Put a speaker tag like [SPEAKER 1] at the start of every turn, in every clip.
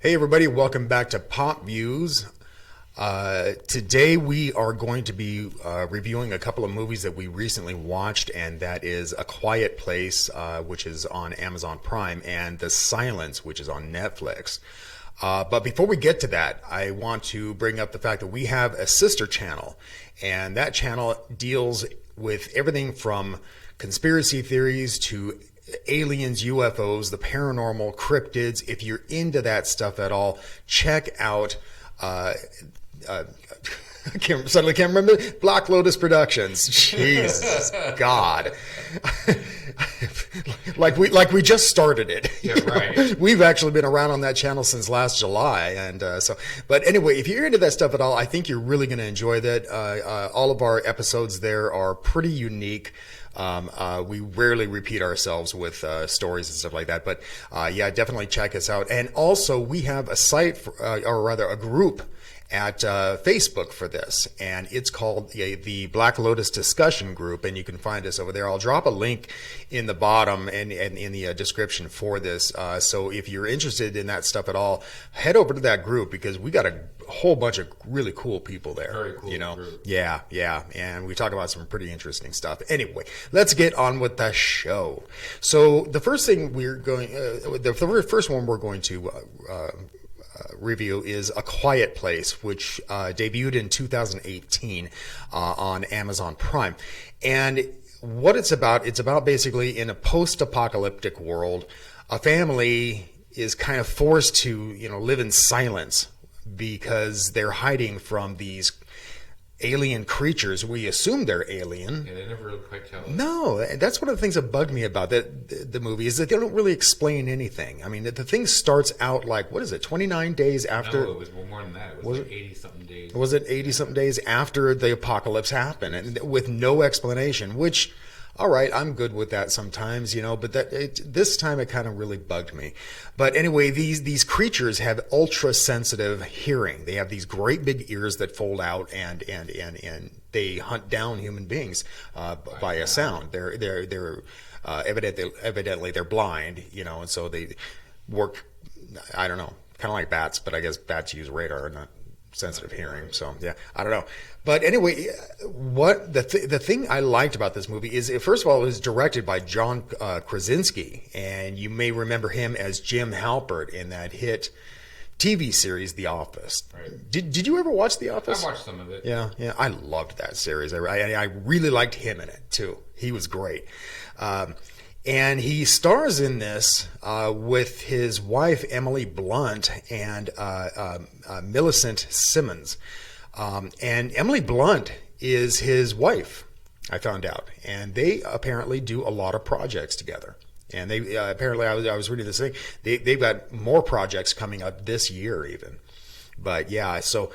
[SPEAKER 1] Hey everybody, welcome back to PopViews. Today we are going to be reviewing a couple of movies that we recently watched, and that is A Quiet Place, which is on Amazon Prime, and The Silence, which is on Netflix. But before we get to that, I want to bring up the fact that we have a sister channel, and that channel deals with everything from conspiracy theories to aliens, UFOs, the paranormal, cryptids. If you're into that stuff at all, check out suddenly can't remember Black Lotus Productions. Jesus God. like we just started it.
[SPEAKER 2] Yeah, right.
[SPEAKER 1] We've actually been around on that channel since last July, and but anyway, if you're into that stuff at all, I think you're really going to enjoy that. All of our episodes there are pretty unique. We rarely repeat ourselves with stories and stuff like that, but yeah, definitely check us out. And also, we have a site, or rather a group at Facebook for this, and it's called the Black Lotus Discussion Group, and you can find us over there. I'll drop a link in the bottom and in the description for this. So if you're interested in that stuff at all, head over to that group, because we got a whole bunch of really cool people there.
[SPEAKER 2] Very cool group.
[SPEAKER 1] Yeah, and we talk about some pretty interesting stuff. Anyway, let's get on with the show. So the first thing the first one we're going to review is A Quiet Place, which debuted in 2018 on Amazon Prime. And what it's about basically, in a post-apocalyptic world, a family is kind of forced to, live in silence because they're hiding from these alien creatures. We assume they're alien.
[SPEAKER 2] Yeah, they never really quite tell us.
[SPEAKER 1] No, that's one of the things that bugged me about the movie, is that they don't really explain anything. I mean, the thing starts out like, what is it, 29 days after?
[SPEAKER 2] No, it was more than that. It was like 80-something days.
[SPEAKER 1] Was it 80-something days after the apocalypse happened, and with no explanation, which... All right, I'm good with that sometimes, but this time it kind of really bugged me. But anyway, these creatures have ultra sensitive hearing. They have these great big ears that fold out, and they hunt down human beings by a sound. They're evidently they're blind, and so they work. I don't know, kind of like bats, but I guess bats use radar, not sensitive hearing. So yeah, I don't know. But anyway, what the thing I liked about this movie is, first of all, it was directed by John Krasinski, and you may remember him as Jim Halpert in that hit TV series The Office.
[SPEAKER 2] Right.
[SPEAKER 1] Did you ever watch The Office?
[SPEAKER 2] I watched some of it.
[SPEAKER 1] Yeah, I loved that series. I really liked him in it too. He was great. And he stars in this with his wife, Emily Blunt, and Millicent Simmonds. And Emily Blunt is his wife, I found out. And they apparently do a lot of projects together. And they apparently, I was reading this thing, they've got more projects coming up this year even. But yeah, so...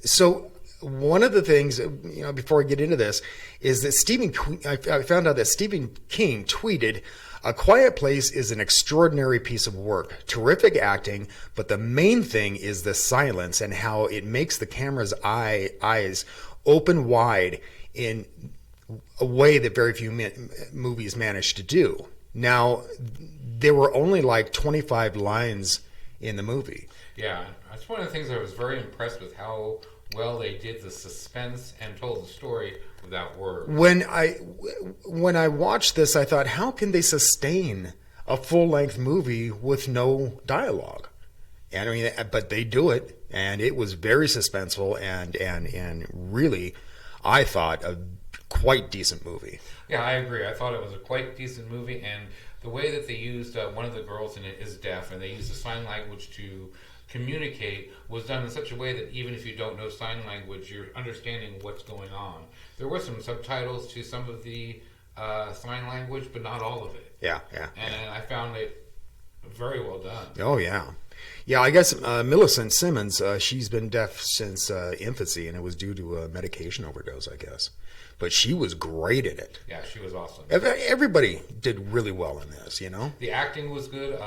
[SPEAKER 1] So one of the things, before I get into this, is that I found out that Stephen King tweeted, "A Quiet Place is an extraordinary piece of work, terrific acting, but the main thing is the silence and how it makes the camera's eyes open wide in a way that very few movies manage to do." Now, there were only like 25 lines in the movie.
[SPEAKER 2] Yeah, that's one of the things I was very impressed with, how well they did the suspense and told the story without words.
[SPEAKER 1] When I watched this, I thought, how can they sustain a full-length movie with no dialogue? And I mean, but they do it, and it was very suspenseful and really, I thought, a quite decent movie.
[SPEAKER 2] Yeah, I agree. I thought it was a quite decent movie, and the way that they used one of the girls in it is deaf, and they used the sign language to communicate was done in such a way that even if you don't know sign language, you're understanding what's going on. There were some subtitles to some of the sign language, but not all of it.
[SPEAKER 1] Yeah.
[SPEAKER 2] And I found it very well done.
[SPEAKER 1] Oh, yeah. Yeah, I guess Millicent Simmonds, she's been deaf since infancy, and it was due to a medication overdose, I guess. But she was great in it.
[SPEAKER 2] Yeah, she was awesome.
[SPEAKER 1] Everybody did really well in this,
[SPEAKER 2] The acting was good.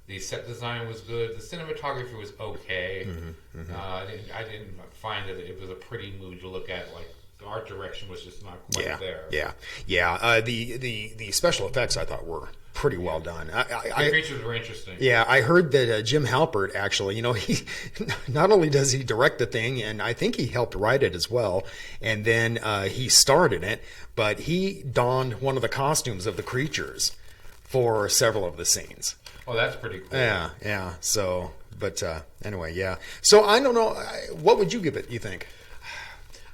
[SPEAKER 2] The set design was good. The cinematography was okay. I didn't find that it was a pretty movie to look at like art direction was just not quite there.
[SPEAKER 1] The special effects I thought were pretty well done.
[SPEAKER 2] The creatures were interesting.
[SPEAKER 1] Yeah, I heard that Jim Halpert actually, he not only does he direct the thing, and I think he helped write it as well, and then he starred in it, but he donned one of the costumes of the creatures for several of the scenes.
[SPEAKER 2] Oh, that's pretty cool.
[SPEAKER 1] Yeah. So, but anyway, yeah. So I don't know. What would you give it? You think?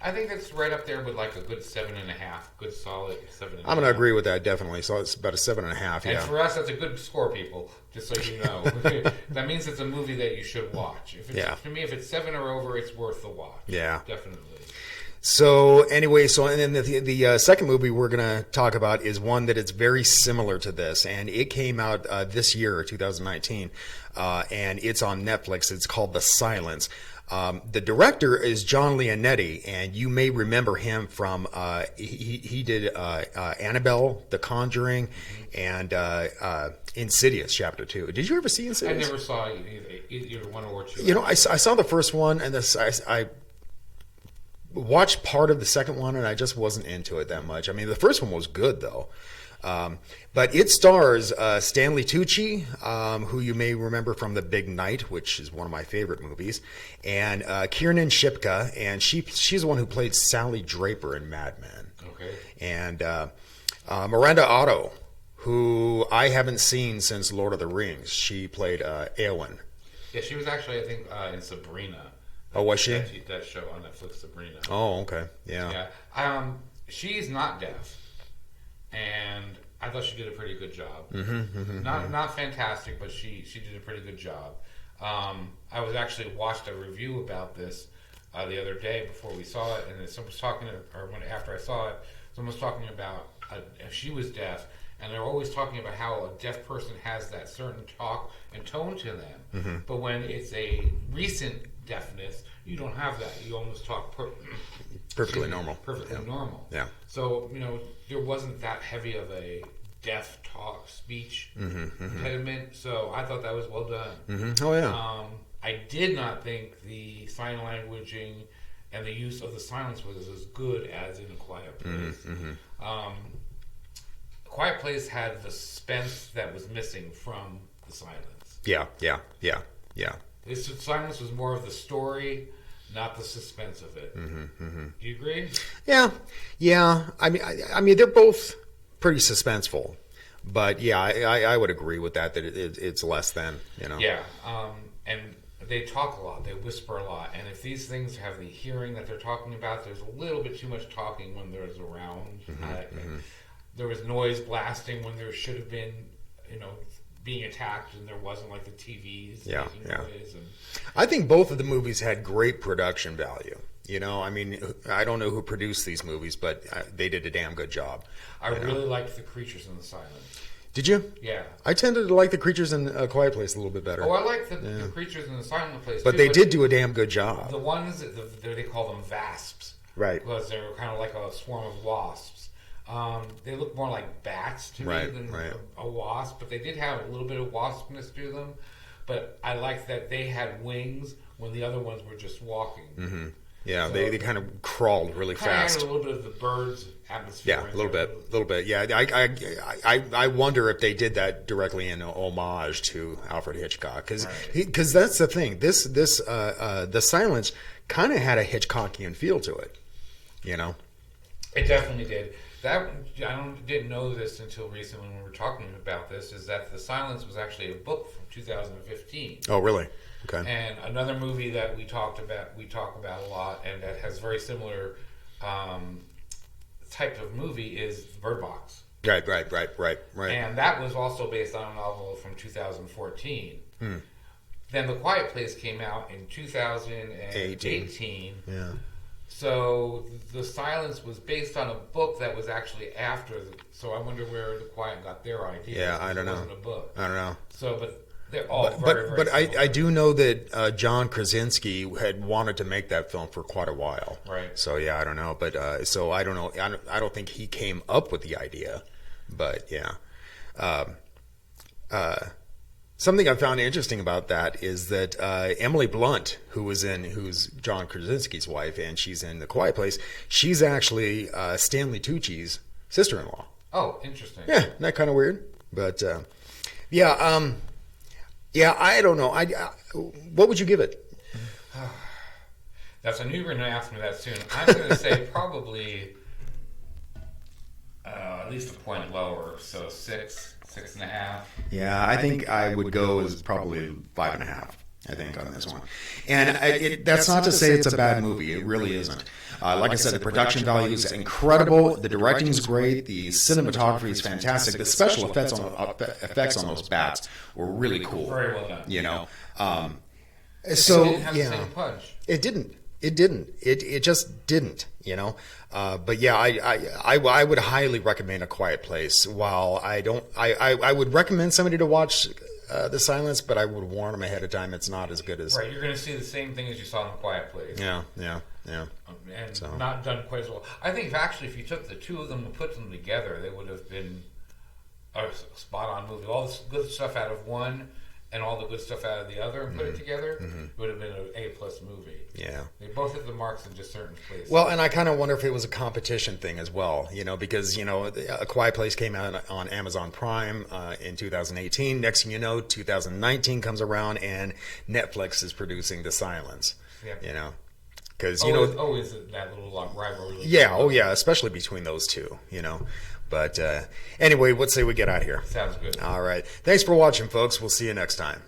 [SPEAKER 2] I think it's right up there with like a good 7.5, good solid 7.5.
[SPEAKER 1] I'm going to agree with that definitely. So it's about a 7.5. Yeah.
[SPEAKER 2] And for us, that's a good score, people. Just so you know, that means it's a movie that you should watch. If it's, for me, if it's 7 or over, it's worth the watch. Yeah, definitely.
[SPEAKER 1] So anyway, and then the second movie we're going to talk about is one that is very similar to this, and it came out this year, 2019, and it's on Netflix. It's called The Silence. The director is John Leonetti, and you may remember him from he did Annabelle, The Conjuring, and Insidious Chapter 2. Did you ever see Insidious?
[SPEAKER 2] I never saw either one or two.
[SPEAKER 1] I saw the first one, and I watched part of the second one, and I just wasn't into it that much. I mean, the first one was good though. But it stars Stanley Tucci, who you may remember from The Big Night, which is one of my favorite movies, and Kiernan Shipka, and she's the one who played Sally Draper in Mad Men.
[SPEAKER 2] Okay.
[SPEAKER 1] And Miranda Otto, who I haven't seen since Lord of the Rings. She played Eowyn.
[SPEAKER 2] Yeah, she was actually, I think, in Sabrina.
[SPEAKER 1] Oh, was she?
[SPEAKER 2] That show on Netflix, Sabrina.
[SPEAKER 1] Oh, okay. Yeah.
[SPEAKER 2] She's not deaf. And I thought she did a pretty good job. Not fantastic, but she did a pretty good job. I was actually watched a review about this the other day before we saw it, and someone was talking, after I saw it, someone was talking about if she was deaf, and they're always talking about how a deaf person has that certain talk and tone to them. But when it's a recent deafness, you don't have that. You almost talk
[SPEAKER 1] perfectly normal.
[SPEAKER 2] Perfectly normal.
[SPEAKER 1] Yeah.
[SPEAKER 2] So, there wasn't that heavy of a deaf talk speech impediment. So I thought that was well done.
[SPEAKER 1] Oh, yeah.
[SPEAKER 2] I did not think the sign languaging and the use of the silence was as good as in A Quiet Place. A Quiet Place had the suspense that was missing from the silence.
[SPEAKER 1] Yeah.
[SPEAKER 2] This silence was more of the story, not the suspense of it. Do you agree? Yeah. I mean, they're both pretty suspenseful, but yeah, I would agree with that. That it's less than, Yeah, and they talk a lot. They whisper a lot, and if these things have the hearing that they're talking about, there's a little bit too much talking when there's around. There was noise blasting when there should have been, being attacked, and there wasn't, like the TVs making noise. And
[SPEAKER 1] I think both of the movies had great production value. I mean, I don't know who produced these movies, but they did a damn good job.
[SPEAKER 2] I really liked the creatures in the silence.
[SPEAKER 1] Did you?
[SPEAKER 2] Yeah.
[SPEAKER 1] I tended to like the creatures in A Quiet Place a little bit better.
[SPEAKER 2] Oh, I like the creatures in the silent place,
[SPEAKER 1] but they did do a damn good job.
[SPEAKER 2] The ones, they call them VASPs.
[SPEAKER 1] Right.
[SPEAKER 2] Because they're kind of like a swarm of wasps. They look more like bats to me than a wasp, but they did have a little bit of waspness to them. But I liked that they had wings when the other ones were just walking.
[SPEAKER 1] Yeah, so they kind of crawled really fast.
[SPEAKER 2] Had a little bit of the bird's atmosphere.
[SPEAKER 1] Yeah, a little bit. Yeah, I wonder if they did that directly in homage to Alfred Hitchcock, because that's the thing. This The Silence kind of had a Hitchcockian feel to it.
[SPEAKER 2] It definitely did. That didn't know this until recently when we were talking about this. Is that The Silence was actually a book from 2015.
[SPEAKER 1] Oh, really? Okay.
[SPEAKER 2] And another movie that we talk about a lot, and that has very similar type of movie is Bird Box.
[SPEAKER 1] Right.
[SPEAKER 2] And that was also based on a novel from 2014. Then The Quiet Place came out in 2018.
[SPEAKER 1] Yeah.
[SPEAKER 2] So The Silence was based on a book that was actually after. So I wonder where The Quiet got their idea.
[SPEAKER 1] Yeah, I don't know.
[SPEAKER 2] It wasn't a book.
[SPEAKER 1] I don't know.
[SPEAKER 2] So, but they're all very
[SPEAKER 1] But I do know that John Krasinski had wanted to make that film for quite a while.
[SPEAKER 2] Right.
[SPEAKER 1] So yeah, I don't know. But so I don't know. I don't think he came up with the idea. But yeah. Something I found interesting about that is that Emily Blunt, who's John Krasinski's wife, and she's in The Quiet Place, she's actually Stanley Tucci's sister-in-law.
[SPEAKER 2] Oh, interesting.
[SPEAKER 1] Yeah, isn't that kind of weird? But yeah, I don't know. What would you give it?
[SPEAKER 2] I knew you were going to ask me that soon. I'm going to say probably at least a point lower, so 6.5.
[SPEAKER 1] Yeah, I think I would go as probably 5.5. I think on this one, and that's not to say it's a bad movie. It really isn't. Like I said, the production value is incredible. The directing is great. The cinematography is fantastic. The special effects on those bats were really cool.
[SPEAKER 2] Very well done.
[SPEAKER 1] You know,
[SPEAKER 2] so it didn't have the same punch.
[SPEAKER 1] It didn't. It just didn't. You know. But yeah, I would highly recommend A Quiet Place. While I would recommend somebody to watch The Silence, but I would warn them ahead of time. It's not as good as.
[SPEAKER 2] Right, you're going to see the same thing as you saw in The Quiet Place.
[SPEAKER 1] Yeah.
[SPEAKER 2] And not done quite as well. I think actually, if you took the two of them and put them together, they would have been a spot-on movie. All the good stuff out of one and all the good stuff out of the other, and put it together, it would have been an A-plus movie.
[SPEAKER 1] Yeah.
[SPEAKER 2] They both hit the marks in just certain places.
[SPEAKER 1] Well, and I kind of wonder if it was a competition thing as well, you know, because, you know, A Quiet Place came out on Amazon Prime in 2018. Next thing you know, 2019 comes around and Netflix is producing The Silence, you know. Because, you know,
[SPEAKER 2] always that little rivalry.
[SPEAKER 1] Yeah, especially between those two, you know. But anyway, let's say we get out of here.
[SPEAKER 2] Sounds good.
[SPEAKER 1] All right. Thanks for watching, folks. We'll see you next time.